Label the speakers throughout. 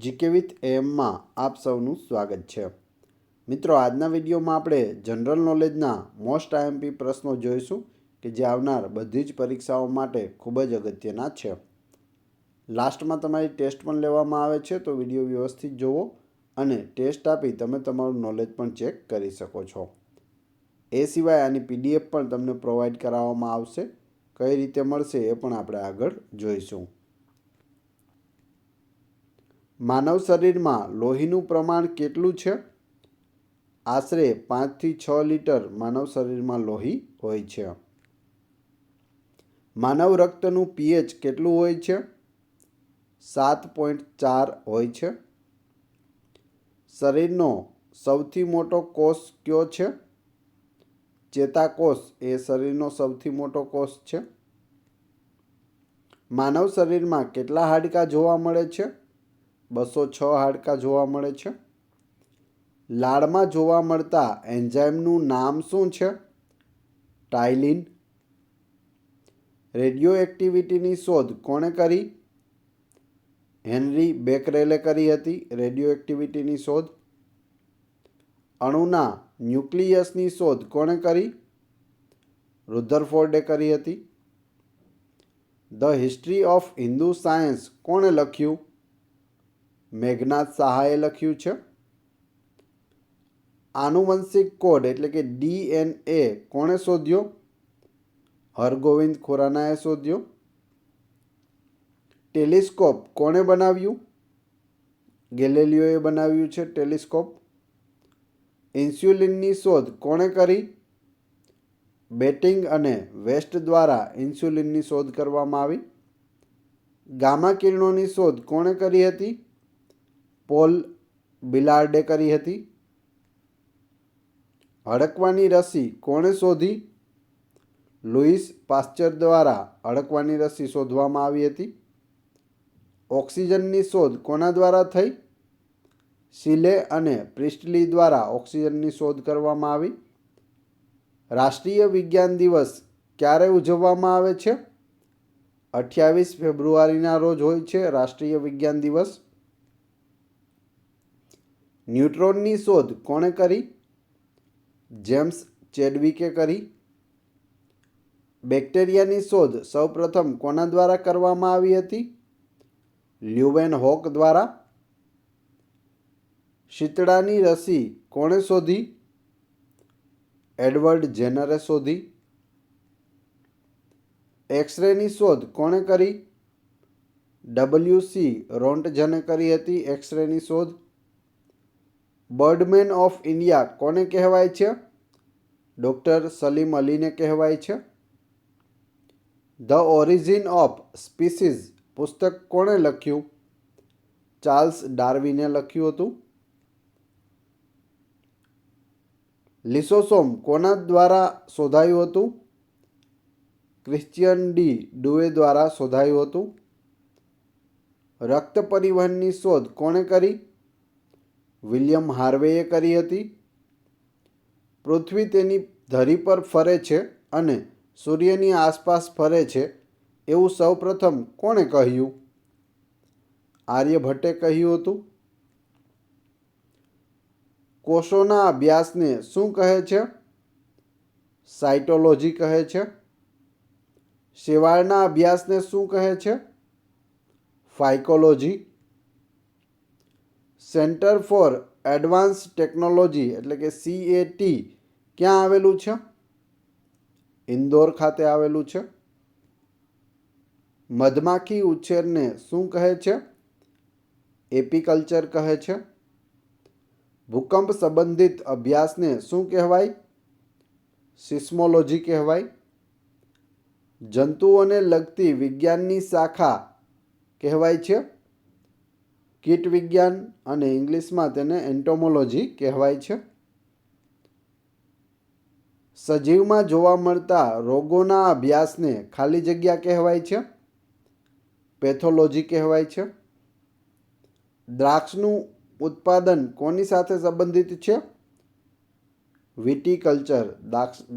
Speaker 1: GK with એમમાં આપ સૌનું સ્વાગત છે. મિત્રો, આજના વિડીયોમાં આપણે જનરલ નોલેજના મોસ્ટ આઈએમપી પ્રશ્નો જોઈશું કે જે આવનાર બધી જ પરીક્ષાઓ માટે ખૂબ જ અગત્યના છે. લાસ્ટમાં તમારી ટેસ્ટ પણ લેવામાં આવે છે, તો વિડીયો વ્યવસ્થિત જુઓ અને ટેસ્ટ આપી તમે તમારું નોલેજ પણ ચેક કરી શકો છો. એ સિવાય આની પીડીએફ પણ તમને પ્રોવાઈડ કરાવવામાં આવશે. કઈ રીતે મળશે એ પણ આપણે આગળ જોઈશું. માનવ શરીરમાં લોહીનું પ્રમાણ કેટલું છે? આશરે 5 થી 6 લીટર માનવ શરીરમાં લોહી હોય છે. માનવ રક્તનું પીએચ કેટલું હોય છે? 7.4 હોય છે. શરીરનો સૌથી મોટો કોષ કયો છે? ચેતાકોષ એ શરીરનો સૌથી મોટો કોષ છે. માનવ શરીરમાં કેટલા હાડકાં જોવા મળે છે? 206 હાડકાં જોવા મળે છે. લાળમાં જોવા મળતા એન્ઝાઇમનું નામ શું છે? ટાઇલિન. રેડિયો એક્ટિવિટીની શોધ કોણે કરી? હેનરી બેકરેલે કરી હતી રેડિયો એક્ટિવિટીની શોધ. અણુના ન્યુક્લિયસની શોધ કોણે કરી? રુધરફોર્ડે કરી હતી. The history of Hindu science કોણે લખ્યું? મેઘનાદ સાહાએ લખ્યું છે. આનુવંશિક કોડ એટલે કે DNA કોણે શોધ્યો? હરગોવિંદ ખુરાનાએ શોધ્યો. ટેલિસ્કોપ કોણે બનાવ્યું? ગેલેલિયોએ બનાવ્યું છે ટેલિસ્કોપ. ઇન્સ્યુલિનની શોધ કોણે કરી? બેટિંગ અને વેસ્ટ દ્વારા ઇન્સ્યુલિનની શોધ કરવામાં આવી. ગામા કિરણોની શોધ કોણે કરી હતી? પોલ બિલાર્ડે કરી હતી. હડકવાની રસી કોણે શોધી? લુઈસ પાસ્ચર દ્વારા હડકવાની રસી શોધવામાં આવી હતી. ઓક્સિજનની શોધ કોના દ્વારા થઈ? શિલે અને પ્રિસ્ટલી દ્વારા ઓક્સિજનની શોધ કરવામાં આવી. રાષ્ટ્રીય વિજ્ઞાન દિવસ ક્યારે ઉજવવામાં આવે છે? 28 ફેબ્રુઆરીના રોજ હોય છે રાષ્ટ્રીય વિજ્ઞાન દિવસ. ન્યુટ્રોનની શોધ કોણે કરી? જેમ્સ ચેડવિકે કરી. બેક્ટેરિયાની શોધ સૌપ્રથમ કોના દ્વારા કરવામાં આવી હતી? લ્યુવેનહોક દ્વારા. શીતળાની રસી કોણે શોધી? એડવર્ડ જેનરે શોધી. એક્સરેની શોધ કોણે કરી? WC રોન્ટજને કરી હતી એક્સરેની શોધ. બર્ડમેન ઓફ ઇન્ડિયા કોને કહેવાય છે? ડૉક્ટર સલીમ અલીને કહેવાય છે. ધ ઓરિજિન ઓફ સ્પીસીઝ પુસ્તક કોણે લખ્યું? ચાર્લ્સ ડાર્વિને લખ્યું હતું. લિસોસોમ કોના દ્વારા શોધાયું હતું? ક્રિશ્ચિયન ડી ડુએ દ્વારા શોધાયું હતું. રક્ત પરિવહનની શોધ કોણે કરી? વિલિયમ હાર્વેએ કરી હતી. પૃથ્વી તેની ધરી પર ફરે છે અને સૂર્યની આસપાસ ફરે છે એવું સૌપ્રથમ કોણે કહ્યું? આર્યભટ્ટે કહ્યું હતું. કોષોના અભ્યાસને શું કહે છે? સાયટોલોજી કહે છે. શેવાળના અભ્યાસને શું કહે છે? ફાઇકોલોજી. સેન્ટર ફોર એડવાન્સ ટેકનોલોજી એટલે કે CAT ક્યાં આવેલું છે? ઇન્દોર ખાતે આવેલું છે. મધમાખી ઉછેરને શું કહે છે? એપીકલ્ચર કહે છે. ભૂકંપ સંબંધિત અભ્યાસને શું કહેવાય? સિસ્મોલોજી કહેવાય. જંતુઓને લગતી વિજ્ઞાનની શાખા કહેવાય છે કીટ વિજ્ઞાન અને ઇંગ્લિશમાં તેને એન્ટોમોલોજી કહેવાય છે. સજીવમાં જોવા મળતા રોગોના અભ્યાસને ખાલી જગ્યા કહેવાય છે. પેથોલોજી કહેવાય છે. દ્રાક્ષનું ઉત્પાદન કોની સાથે સંબંધિત છે? વિટીકલ્ચર.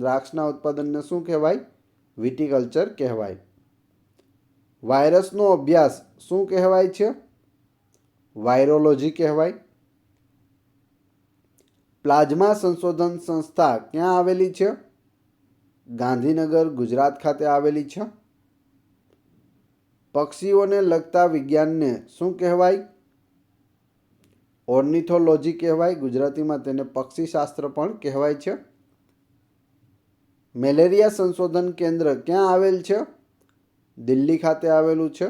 Speaker 1: દ્રાક્ષના ઉત્પાદનને શું કહેવાય? વિટીકલ્ચર કહેવાય. વાયરસનો અભ્યાસ શું કહેવાય છે? વાયરોલોજી કહેવાય. પ્લાઝમા સંશોધન સંસ્થા ક્યાં આવેલી છે? ગાંધીનગર, ગુજરાત ખાતે આવેલી છે. પક્ષીઓને લગતા વિજ્ઞાનને શું કહેવાય? ઓર્નિથોલોજી કહેવાય. ગુજરાતીમાં તેને પક્ષીશાસ્ત્ર પણ કહેવાય છે. મેલેરિયા સંશોધન કેન્દ્ર ક્યાં આવેલ છે? દિલ્હી ખાતે આવેલું છે.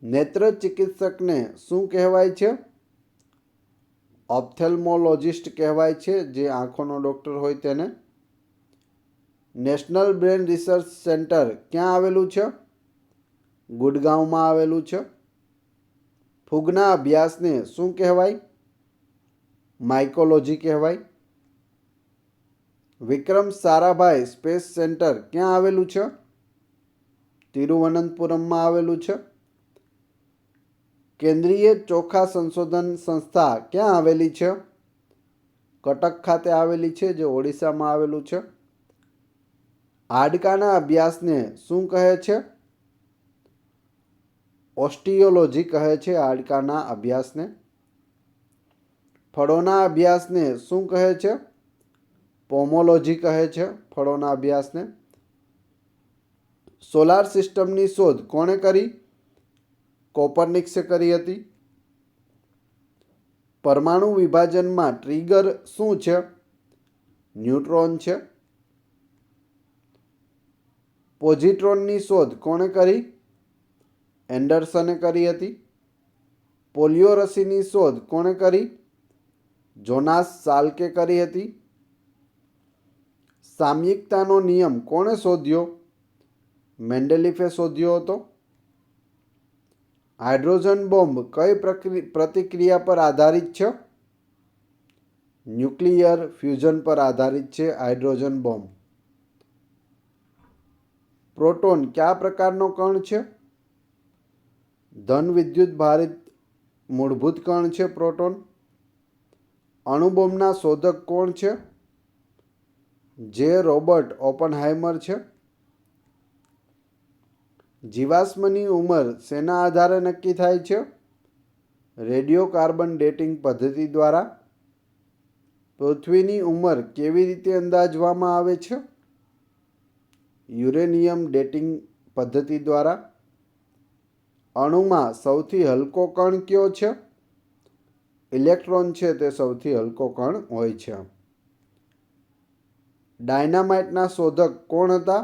Speaker 1: નેત્ર ચિકિત્સકને શું કહેવાય છે? ઓપ્થેલ્મોલોજિસ્ટ કહેવાય છે, જે આંખોનો ડૉક્ટર હોય તેને. નેશનલ બ્રેન રિસર્ચ સેન્ટર ક્યાં આવેલું છે? ગુડગાંવમાં આવેલું છે. ફૂગના અભ્યાસને શું કહેવાય? માઇકોલોજી કહેવાય. વિક્રમ સારાભાઈ સ્પેસ સેન્ટર ક્યાં આવેલું છે? તિરુવનંતપુરમમાં આવેલું છે. કેન્દ્રીય ચોખા સંશોધન સંસ્થા ક્યાં આવેલી છે? કટક ખાતે આવેલી છે, જે ઓડિશામાં આવેલું છે. હાડકાના અભ્યાસને શું કહે છે? ઓસ્ટિયોલોજી કહે છે હાડકાના અભ્યાસને. ફળોના અભ્યાસને શું કહે છે? પોમોલોજી કહે છે ફળોના અભ્યાસને. સોલાર સિસ્ટમની શોધ કોણે કરી? કોપરનિક્સે કરી હતી. પરમાણુ વિભાજનમાં ટ્રિગર શું છે? ન્યુટ્રોન છે. પોઝિટ્રોનની શોધ કોણે કરી? એન્ડરસને કરી હતી. પોલિયો રસીની શોધ કોણે કરી? જોનાસ સાલ્કે કરી હતી. સામયિકતાનો નિયમ કોણે શોધ્યો? મેન્ડેલિફે શોધ્યો હતો. હાઇડ્રોજન બોમ્બ કઈ પ્રતિક્રિયા પર આધારિત છે? ન્યુક્લિયર ફ્યુઝન પર આધારિત છે હાઇડ્રોજન બોમ્બ. પ્રોટોન કયા પ્રકારનો કણ છે? ધન વિદ્યુત ભારિત મૂળભૂત કણ છે પ્રોટોન. અણુબોમ્બના શોધક કોણ છે? જે રોબર્ટ ઓપનહાઇમર છે. જીવાશ્મની ઉંમર શેના આધારે નક્કી થાય છે? રેડિયોકાર્બન ડેટિંગ પદ્ધતિ દ્વારા. પૃથ્વીની ઉંમર કેવી રીતે અંદાજવામાં આવે છે? યુરેનિયમ ડેટિંગ પદ્ધતિ દ્વારા. અણુમાં સૌથી હલકો કણ કયો છે? ઇલેક્ટ્રોન છે તે સૌથી હલકો કણ હોય છે. ડાયનામાઇટના શોધક કોણ હતા?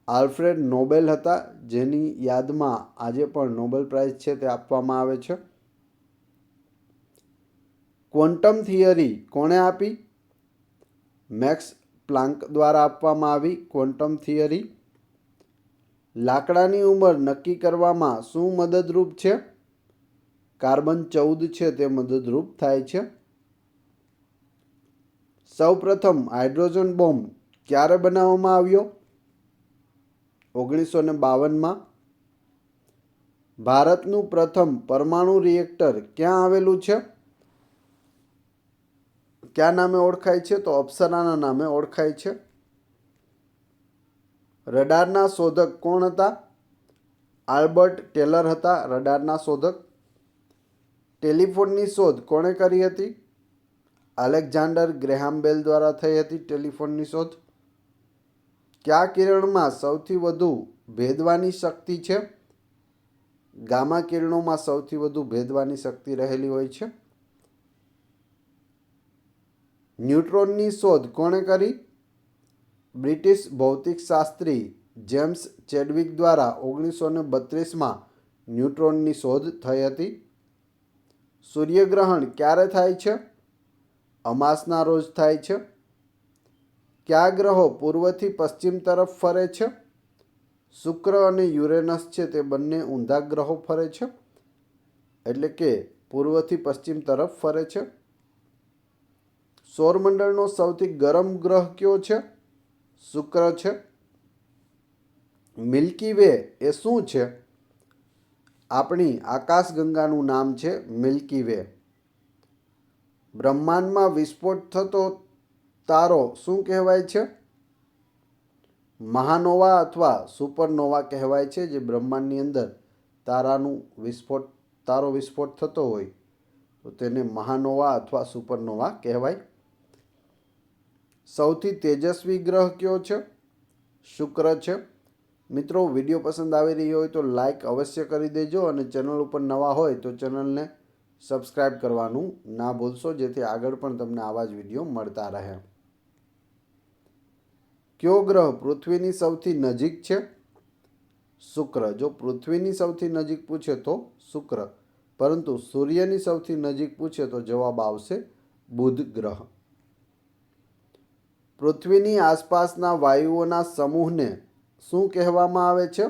Speaker 1: આલ્ફ્રેડ નોબેલ હતા, જેની યાદમાં આજે પણ નોબેલ પ્રાઇઝ છે તે આપવામાં આવે છે. ક્વોન્ટમ થિયરી કોણે આપી? મેક્સ પ્લાન્ક દ્વારા આપવામાં આવી ક્વોન્ટમ થિયરી. લાકડાની ઉંમર નક્કી કરવામાં શું મદદરૂપ છે? કાર્બન 14 છે તે મદદરૂપ થાય છે. સૌપ્રથમ હાઇડ્રોજન બોમ્બ ક્યારે બનાવવામાં આવ્યો? 1952માં. ભારતનું પ્રથમ પરમાણુ રિએક્ટર ક્યાં આવેલું છે? કયા નામે ઓળખાય છે? તો અપ્સરાના નામે ઓળખાય છે. રડારના શોધક કોણ હતા? આલ્બર્ટ ટેલર હતા રડારના શોધક. ટેલિફોનની શોધ કોણે કરી હતી? અલેક્ઝાન્ડર ગ્રેહામ બેલ દ્વારા થઈ હતી ટેલિફોનની શોધ. કયા કિરણમાં સૌથી વધુ ભેદવાની શક્તિ છે? ગામા કિરણોમાં સૌથી વધુ ભેદવાની શક્તિ રહેલી હોય છે. ન્યુટ્રોનની શોધ કોણે કરી? બ્રિટિશ ભૌતિકશાસ્ત્રી જેમ્સ ચેડવિક દ્વારા 1932માં ન્યુટ્રોનની શોધ થઈ હતી. સૂર્યગ્રહણ ક્યારે થાય છે? અમાસના રોજ થાય છે. કયા ગ્રહો પૂર્વથી પશ્ચિમ તરફ ફરે છે? શુક્ર અને યુરેનસ છે તે બંને ઊંધા ગ્રહો ફરે છે, એટલે કે પૂર્વથી પશ્ચિમ તરફ ફરે છે. સૌરમંડળનો સૌથી ગરમ ગ્રહ કયો છે? શુક્ર છે. મિલ્કી વે એ શું છે? આપણી આકાશગંગાનું નામ છે મિલ્કી વે. બ્રહ્માંડમાં વિસ્ફોટ થતો તારો શું કહેવાય છે? મહાનોવા અથવા સુપરનોવા કહેવાય છે, જે બ્રહ્માંડની અંદર તારો વિસ્ફોટ થતો હોય તો તેને મહાનોવા અથવા સુપરનોવા કહેવાય. સૌથી તેજસ્વી ગ્રહ કયો છે? શુક્ર છે. મિત્રો, વિડીયો પસંદ આવી રહ્યો હોય તો લાઈક અવશ્ય કરી દેજો અને ચેનલ ઉપર નવા હોય તો ચેનલને સબસ્ક્રાઈબ કરવાનું ના ભૂલશો, જેથી આગળ પણ તમને આવા જ વિડીયો મળતા રહે. કયો ગ્રહ પૃથ્વીની સૌથી નજીક છે? શુક્ર. જો પૃથ્વીની સૌથી નજીક પૂછે તો શુક્ર, પરંતુ સૂર્યની સૌથી નજીક પૂછે તો જવાબ આવશે બુધ ગ્રહ. પૃથ્વીની આસપાસના વાયુઓના સમૂહને શું કહેવામાં આવે છે?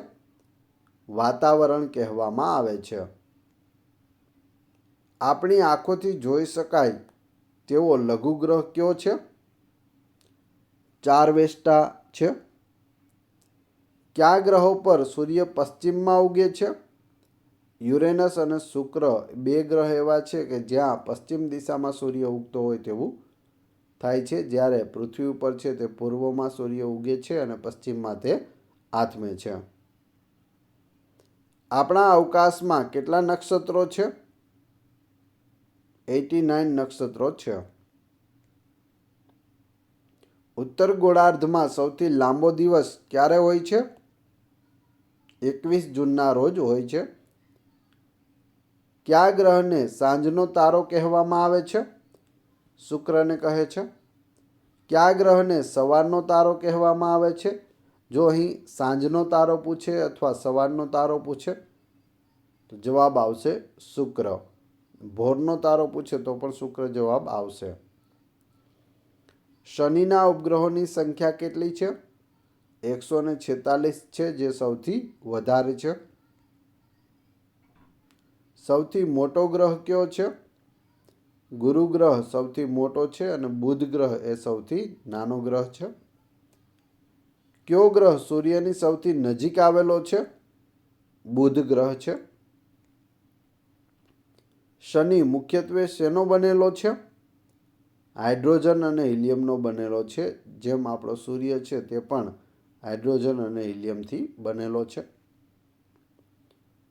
Speaker 1: વાતાવરણ કહેવામાં આવે છે. આપણી આંખોથી જોઈ શકાય તેવો લઘુગ્રહ કયો છે? ચારવેસ્ટા છે. કયા ગ્રહો પર સૂર્ય પશ્ચિમમાં ઉગે છે? યુરેનસ અને શુક્ર બે ગ્રહ એવા છે કે જ્યાં પશ્ચિમ દિશામાં સૂર્ય ઉગતો હોય તેવું થાય છે, જ્યારે પૃથ્વી ઉપર છે તે પૂર્વમાં સૂર્ય ઉગે છે અને પશ્ચિમમાં તે આથમે છે. આપણા અવકાશમાં કેટલા નક્ષત્રો છે? 89 નક્ષત્રો છે. ઉત્તર ગોળાર્ધમાં સૌથી લાંબો દિવસ ક્યારે હોય છે? 21 જૂનના રોજ હોય છે. કયા ગ્રહને સાંજનો તારો કહેવામાં આવે છે? શુક્રને કહે છે. કયા ગ્રહને સવારનો તારો કહેવામાં આવે છે? જો અહીં સાંજનો તારો પૂછે અથવા સવારનો તારો પૂછે તો જવાબ આવશે શુક્ર. ભોરનો તારો પૂછે તો પણ શુક્ર જવાબ આવશે. શનિના ઉપગ્રહોની સંખ્યા કેટલી છે? 146 છે, જે સૌથી વધારે છે. સૌથી મોટો ગ્રહ કયો છે? ગુરુ ગ્રહ સૌથી મોટો છે અને બુધ ગ્રહ એ સૌથી નાનો ગ્રહ છે. કયો ગ્રહ સૂર્યની સૌથી નજીક આવેલો છે? બુધ ગ્રહ છે. શનિ મુખ્યત્વે શેનો બનેલો છે? હાઇડ્રોજન અને હિલિયમનો બનેલો છે. જેમ આપણો સૂર્ય છે તે પણ હાઇડ્રોજન અને હિલિયમથી બનેલો છે.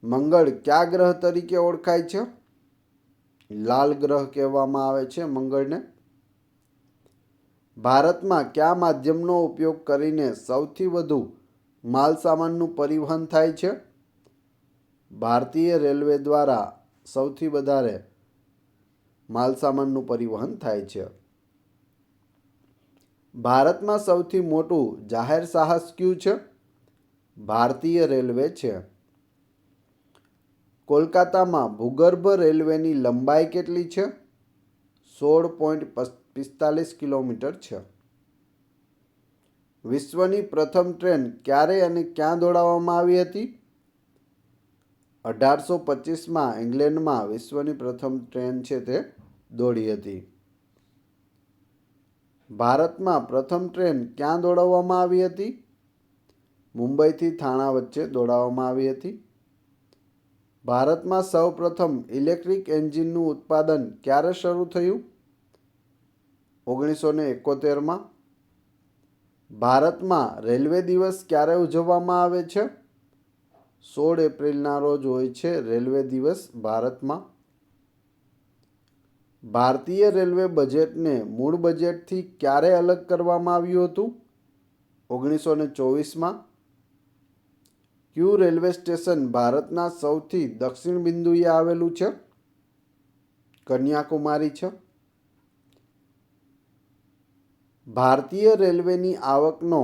Speaker 1: મંગળ કયા ગ્રહ તરીકે ઓળખાય છે? લાલ ગ્રહ કહેવામાં આવે છે મંગળને. ભારતમાં કયા માધ્યમનો ઉપયોગ કરીને સૌથી વધુ માલસામાનનું પરિવહન થાય છે? ભારતીય રેલવે દ્વારા સૌથી વધારે માલસામાનનું પરિવહન થાય છે. ભારતમાં સૌથી મોટું જાહેર સાહસ કયું છે? ભારતીય રેલવે છે. કોલકાતામાં ભૂગર્ભ રેલવેની લંબાઈ કેટલી છે? 16.45 કિલોમીટર છે. વિશ્વની પ્રથમ ટ્રેન ક્યારે અને ક્યાં દોડાવવામાં આવી હતી? 1825માં ઇંગ્લેન્ડમાં વિશ્વની પ્રથમ ટ્રેન છે તે દોડી હતી. ભારતમાં પ્રથમ ટ્રેન ક્યાં દોડાવવામાં આવી હતી? મુંબઈથી થાણા વચ્ચે દોડાવવામાં આવી હતી. ભારતમાં સૌપ્રથમ ઇલેક્ટ્રિક એન્જિનનું ઉત્પાદન ક્યારે શરૂ થયું? 1971માં. ભારતમાં રેલવે દિવસ ક્યારે ઉજવવામાં આવે છે? 16 એપ્રિલના રોજ હોય છે રેલવે દિવસ ભારતમાં. ભારતીય રેલવે બજેટને મૂળ બજેટથી ક્યારે અલગ કરવામાં આવ્યું હતું? 1924માં. કયું રેલવે સ્ટેશન ભારતના સૌથી દક્ષિણ બિંદુએ આવેલું છે? કન્યાકુમારી છે. ભારતીય રેલવેની આવકનો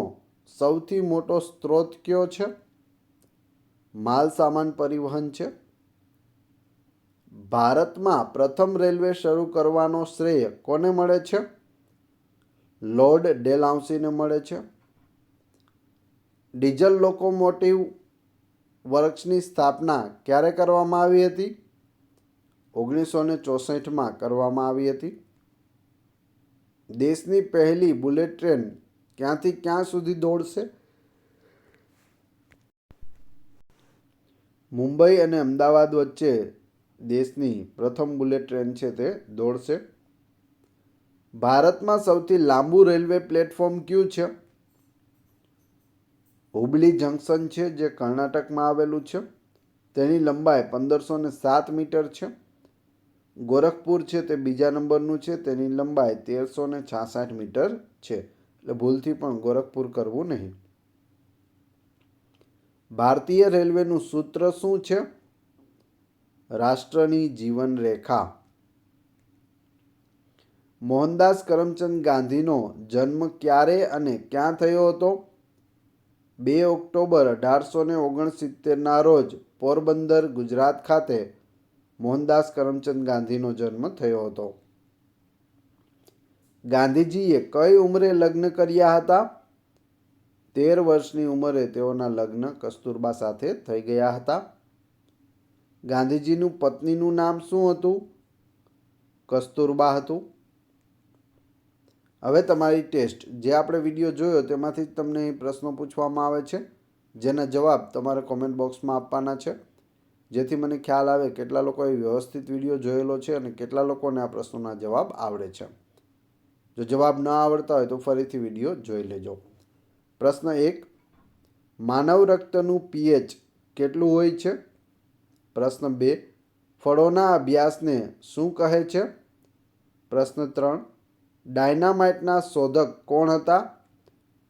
Speaker 1: સૌથી મોટો સ્ત્રોત કયો છે? માલ સામાન પરિવહન છે. ભારતમાં પ્રથમ રેલવે શરૂ કરવાનો શ્રેય કોને મળે છે? લોર્ડ ડેલહાઉસીને મળે છે. ડીઝલ લોકોમોટિવ વર્ક્સની સ્થાપના ક્યારે કરવામાં આવી હતી? 1964માં કરવામાં આવી હતી. દેશની પહેલી બુલેટ ટ્રેન ક્યાંથી ક્યાં સુધી દોડશે? મુંબઈ અને અમદાવાદ વચ્ચે દેશની પ્રથમ બુલેટ ટ્રેન છે તે દોડશે. ભારતમાં સૌથી લાંબુ રેલવે પ્લેટફોર્મ કયું છે? હુબલી જંકશન છે, જે કર્ણાટકમાં આવેલું છે. તેની લંબાઈ 1507 મીટર છે. ગોરખપુર છે તે બીજા નંબરનું છે, તેની લંબાઈ 1366 મીટર છે. એટલે ભૂલથી પણ ગોરખપુર કરવું નહીં. ભારતીય રેલવેનું સૂત્ર શું છે? રાષ્ટ્રની જીવન રેખા. મોહનદાસ કરમચંદ ગાંધીનો જન્મ ક્યારે અને ક્યાં થયો હતો? 2 ઓક્ટોબર 1869ના રોજ પોરબંદર, ગુજરાત ખાતે મોહનદાસ કરમચંદ ગાંધીનો જન્મ થયો હતો. ગાંધીજીએ કઈ ઉંમરે લગ્ન કર્યા હતા? 13 વર્ષની ઉંમરે તેઓના લગ્ન કસ્તુરબા સાથે થઈ ગયા હતા. ગાંધીજીનું પત્નીનું નામ શું હતું? કસ્તુરબા હતું. હવે તમારી ટેસ્ટ. જે આપણે વિડીયો જોયો તેમાંથી જ તમને અહીં પ્રશ્નો પૂછવામાં આવે છે, જેના જવાબ તમારે કોમેન્ટ બોક્સમાં આપવાના છે, જેથી મને ખ્યાલ આવે કેટલા લોકોએ વ્યવસ્થિત વિડીયો જોયેલો છે અને કેટલા લોકોને આ પ્રશ્નોના જવાબ આવડે છે. જો જવાબ ન આવડતા હોય તો ફરીથી વિડીયો જોઈ લેજો. પ્રશ્ન 1. માનવ રક્તનું pH કેટલું હોય છે? પ્રશ્ન 2. ફળોના અભ્યાસને શું કહે છે? પ્રશ્ન 3. ડાયનામાઇટના શોધક કોણ હતા?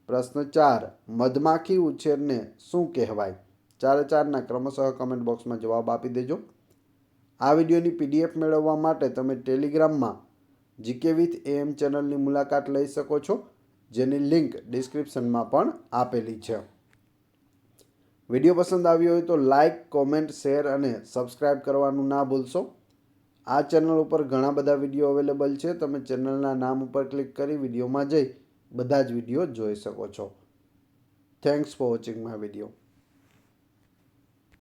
Speaker 1: પ્રશ્ન 4. મધમાખી ઉછેરને શું કહેવાય? 4/4ના ક્રમશઃ કમેન્ટ બોક્સમાં જવાબ આપી દેજો. આ વિડીયોની PDF મેળવવા માટે તમે ટેલિગ્રામમાં GK with AM ચેનલની મુલાકાત લઈ શકો છો, જેની લિંક ડિસ્ક્રિપ્શનમાં પણ આપેલી છે. વિડીયો પસંદ આવ્યો હોય તો લાઇક, કોમેન્ટ, શેર અને સબસ્ક્રાઈબ કરવાનું ના ભૂલશો. આ ચેનલ ઉપર ઘણા બધા વિડીયો અવેલેબલ છે. તમે ચેનલના નામ ઉપર ક્લિક કરી વિડીયોમાં જઈ બધા જ વિડીયો જોઈ શકો છો. Thanks for watching my video.